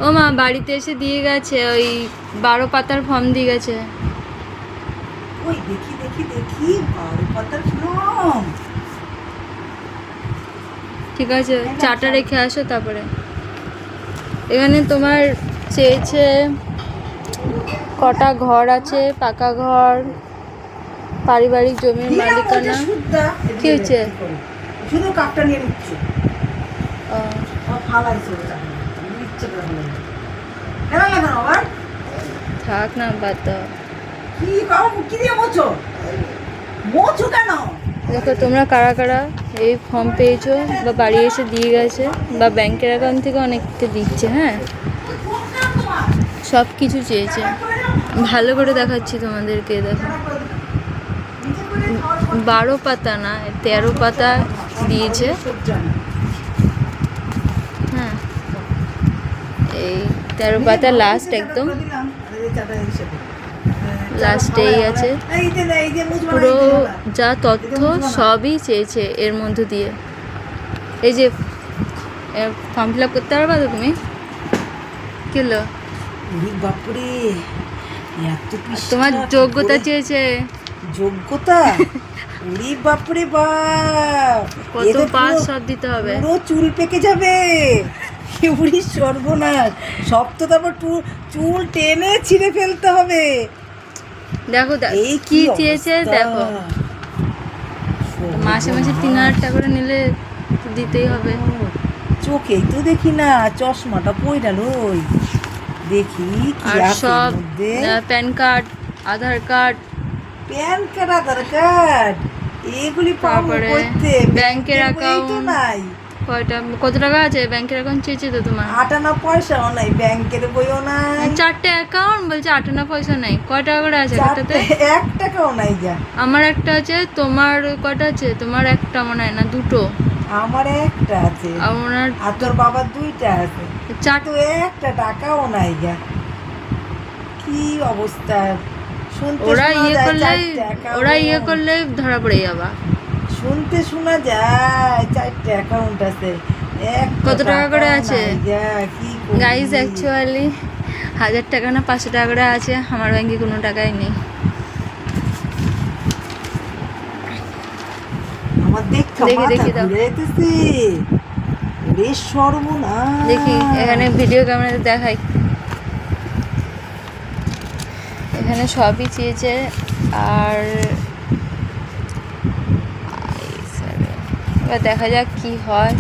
ও মা বাড়িতে এসে দিয়ে গেছে, ওই 12 পাতার ফর্ম দিয়ে গেছে। ওই দেখি দেখি দেখি 12 পাতার ফর্ম। ঠিক আছে, চাটা রেখে আসো। তারপরে এখানে তোমার চেয়েছে কটা ঘর আছে, পাকা ঘর, পারিবারিক জমির মালিকানা। কি হচ্ছে? শুধু কাপটা নিয়ে নিচ্ছে। থাক না, বাদ দাও। দেখো তোমরা কারা কারা এই ফর্ম পেয়েছো বা বাড়ি এসে দিয়ে গেছে বা ব্যাংকের অ্যাকাউন্ট থেকে অনেককে দিচ্ছে। হ্যাঁ, সব কিছু চেয়েছে। ভালো করে দেখাচ্ছি তোমাদেরকে। দেখো 12 পাতা না, 13 পাতা দিয়েছে। হ্যাঁ, এই 13 পাতা লাস্ট, একদম লাস্টেই আছে। পুরো যা তথ্য সবই চেয়েছে এর মধ্য দিয়ে। এই যে ফর্ম ফিল আপ করতে পারবা তো তুমি? কি হলো? তোমার যোগ্যতা চেয়েছে। যোগ্যতা? উড়ি বাপরে বাপ, কত পাস সব দিতে হবে। পুরো চুল পেকে যাবে। উড়ি সর্বনাশ, সব তো তারপর চুল টেনে ছিঁড়ে ফেলতে হবে। দেখো এই কি চেয়েছে দেখো। মাসে মাসে 3000 টাকা করে নিলে দিতেই হবে। চোখেই তো দেখি না, চশমাটা পইরা লই দেখি কি আর আছে সব মধ্যে। প্যান কার্ড, আধার কার্ড, আধার কার্ড এগুলি পাবো তারপরে কইতে? ব্যাংকের অ্যাকাউন্ট নাই। কয়টা, কত টাকা আছে ব্যাংকের অ্যাকাউন্ট চেয়েছে তো তোমার? 58 পয়সাও নাই, ব্যাংকের বইও নাই। 4টে অ্যাকাউন্ট বলছে 58 পয়সা নাই। কয় টাকা করে আছে একটাতে? 1 টাকাও নাই। যা আমার একটা আছে, তোমার কয়টা আছে? তোমার একটা মনে হয় না, দুটো। আমার একটা আছে, আমার আর তোর বাবার 2টা আছে। 4। 1 টাকাও নাই। যা কি অবস্থা! ওরা ইয়ে করলে ধরা পড়ে যাবা। শুনতে শোনা যায় 4টে অ্যাকাউন্ট আছে। কত টাকা করে আছে কি গাইস? অ্যাকচুয়ালি 1000 টাকা না 500 টাকা করে আছে। আমার ব্যাংকে কোনো টাকাই নেই। আমার দেখি দাও। দেখি এখানে ভিডিও ক্যামেরাতে দেখাই। এখানে সবই চেয়েছে। আর এবার দেখা যাক কি হয়।